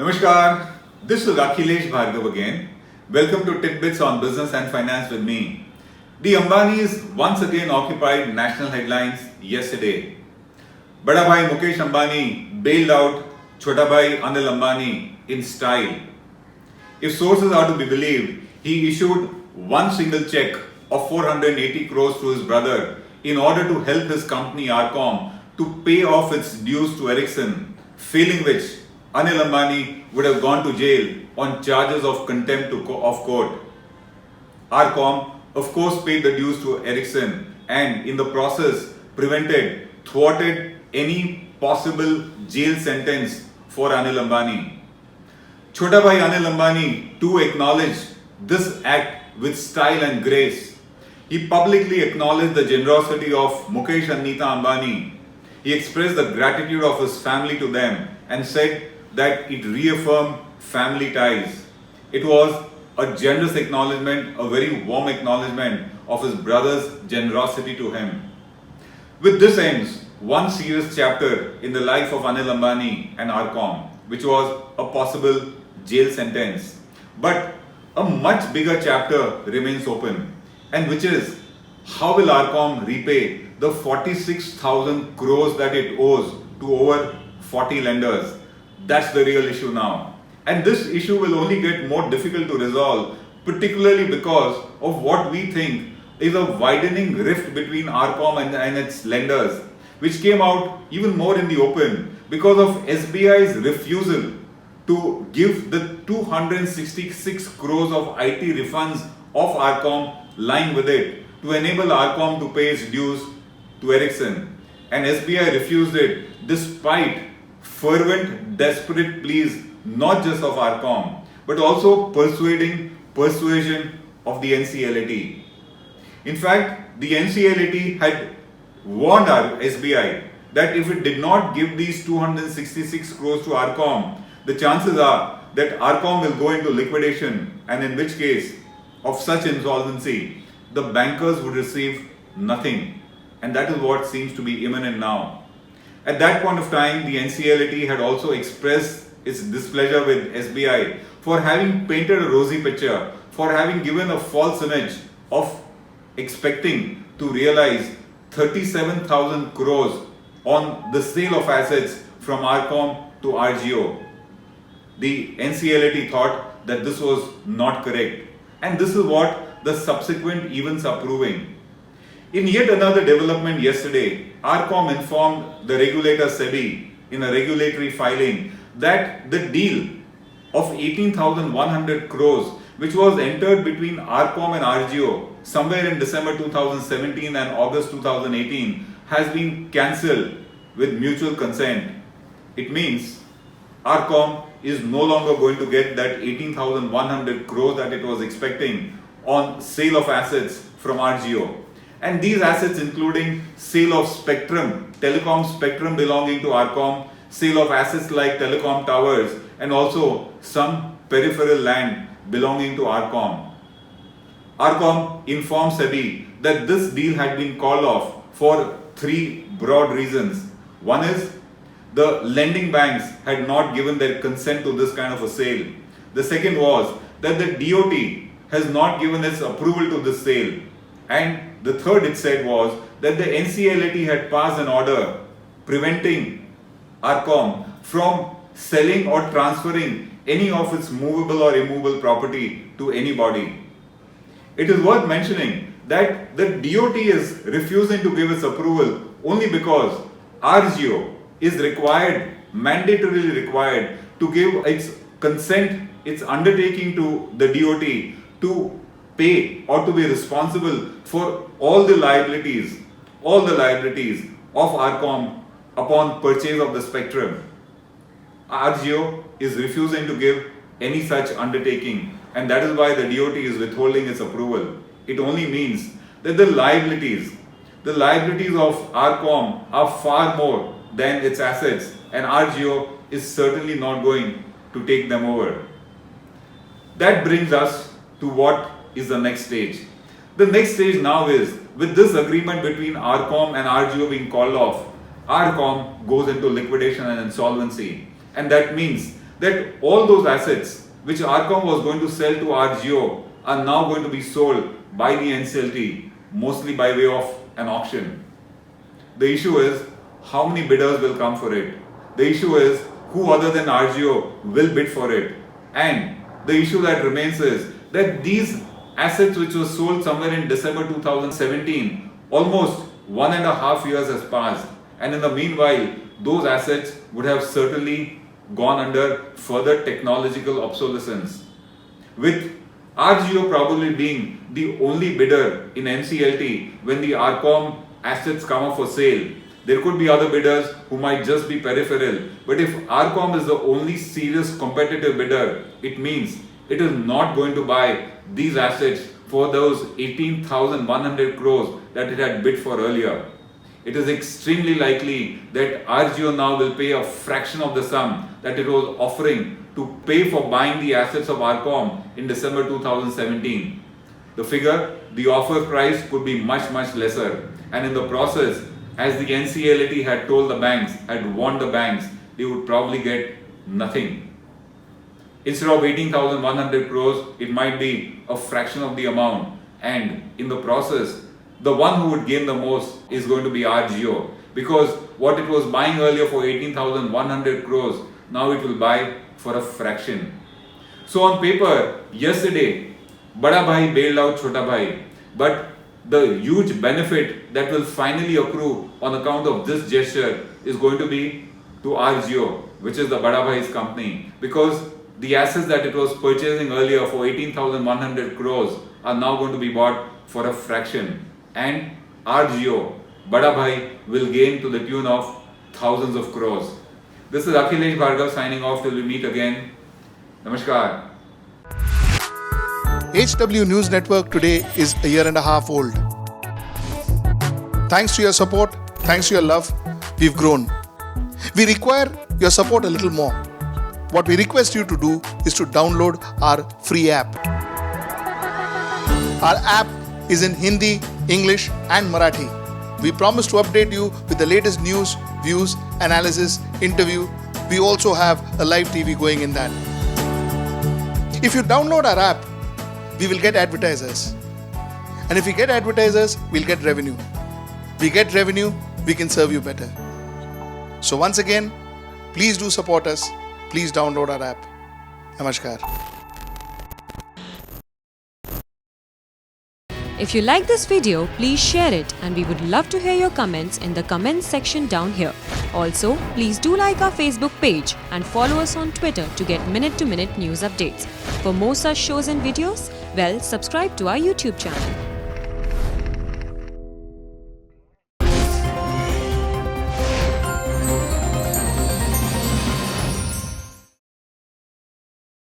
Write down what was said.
Namaskar, this is Akhilesh Bhargav again. Welcome to Tidbits on Business and Finance with me. The Ambanis once again occupied national headlines yesterday. Bada Bhai Mukesh Ambani bailed out Chhota Bhai Anil Ambani in style. If sources are to be believed, he issued one single cheque of 480 crores to his brother in order to help his company RCom to pay off its dues to Ericsson, failing which Anil Ambani would have gone to jail on charges of contempt of court. RCom, of course, paid the dues to Ericsson and in the process thwarted any possible jail sentence for Anil Ambani. Chhota Bhai Anil Ambani too acknowledged this act with style and grace. He publicly acknowledged the generosity of Mukesh and Neeta Ambani. He expressed the gratitude of his family to them and said that it reaffirmed family ties. It was a generous acknowledgement, a very warm acknowledgement of his brother's generosity to him. With this ends one serious chapter in the life of Anil Ambani and RCom, which was a possible jail sentence. But a much bigger chapter remains open, and which is how will RCom repay the 46,000 crores that it owes to over 40 lenders? That's the real issue now. And this issue will only get more difficult to resolve, particularly because of what we think is a widening rift between RCom and its lenders, which came out even more in the open because of SBI's refusal to give the 266 crores of IT refunds of RCom lying with it to enable RCom to pay its dues to Ericsson. And SBI refused it despite fervent, desperate pleas not just of RCom but also persuasion of the NCLAT. In fact, the NCLAT had warned our SBI that if it did not give these 266 crores to RCom, the chances are that RCom will go into liquidation, and in which case of such insolvency, the bankers would receive nothing. And that is what seems to be imminent now. At that point of time, the NCLAT had also expressed its displeasure with SBI for having painted a rosy picture, for having given a false image of expecting to realize 37,000 crores on the sale of assets from RCom to RJio. The NCLAT thought that this was not correct, and this is what the subsequent events are proving. In yet another development yesterday, RCom informed the regulator SEBI in a regulatory filing that the deal of 18,100 crores, which was entered between RCom and RJio somewhere in December 2017 and August 2018, has been cancelled with mutual consent. It means RCom is no longer going to get that 18,100 crores that it was expecting on sale of assets from RJio. And these assets including sale of spectrum, telecom spectrum belonging to RCom, sale of assets like telecom towers, and also some peripheral land belonging to RCom. RCom informed SEBI that this deal had been called off for three broad reasons. One is the lending banks had not given their consent to this kind of a sale. The second was that the DOT has not given its approval to this sale. And the third, it said, was that the NCLAT had passed an order preventing RCom from selling or transferring any of its movable or immovable property to anybody. It is worth mentioning that the DOT is refusing to give its approval only because RJio is mandatorily required to give its consent, its undertaking to the DOT to pay or to be responsible for all the liabilities of RCom upon purchase of the spectrum. RJio is refusing to give any such undertaking, and that is why the DOT is withholding its approval. It only means that the liabilities of RCom are far more than its assets, and RJio is certainly not going to take them over. That brings us to what is the next stage. The next stage now is, with this agreement between RCom and RJio being called off, RCom goes into liquidation and insolvency. And that means that all those assets which RCom was going to sell to RJio are now going to be sold by the NCLT, mostly by way of an auction. The issue is how many bidders will come for it. The issue is who other than RJio will bid for it. And the issue that remains is that these assets which were sold somewhere in December 2017, almost 1.5 years has passed. And in the meanwhile, those assets would have certainly gone under further technological obsolescence. With RJio probably being the only bidder in NCLT when the RCom assets come up for sale, there could be other bidders who might just be peripheral. But if RCom is the only serious competitive bidder, it means it is not going to buy these assets for those 18,100 crores that it had bid for earlier. It is extremely likely that RJio now will pay a fraction of the sum that it was offering to pay for buying the assets of RCom in December 2017. The figure, the offer price could be much lesser, and in the process, as the NCLT had told the banks, had warned the banks, they would probably get nothing. Instead of 18,100 crores, it might be a fraction of the amount, and in the process, the one who would gain the most is going to be RJio, because what it was buying earlier for 18,100 crores, now it will buy for a fraction. So on paper, yesterday, Bada Bhai bailed out Chhota Bhai, but the huge benefit that will finally accrue on account of this gesture is going to be to RJio, which is the Bada Bhai's company, because the assets that it was purchasing earlier for 18,100 crores are now going to be bought for a fraction. And RJio, Bada Bhai, will gain to the tune of thousands of crores. This is Akhilesh Bhargav signing off till we meet again. Namaskar. HW News Network today is a year and a half old. Thanks to your support, thanks to your love, we've grown. We require your support a little more. What we request you to do is to download our free app. Our app is in Hindi, English and Marathi. We promise to update you with the latest news, views, analysis, interview. We also have a live TV going in that. If you download our app, we will get advertisers. And if we get advertisers, we'll get revenue. We get revenue, we can serve you better. So once again, please do support us. Please download our app. Namaskar. If you like this video, please share it, and we would love to hear your comments in the comments section down here. Also, please do like our Facebook page and follow us on Twitter to get minute-to-minute news updates. For more such shows and videos, well, subscribe to our YouTube channel.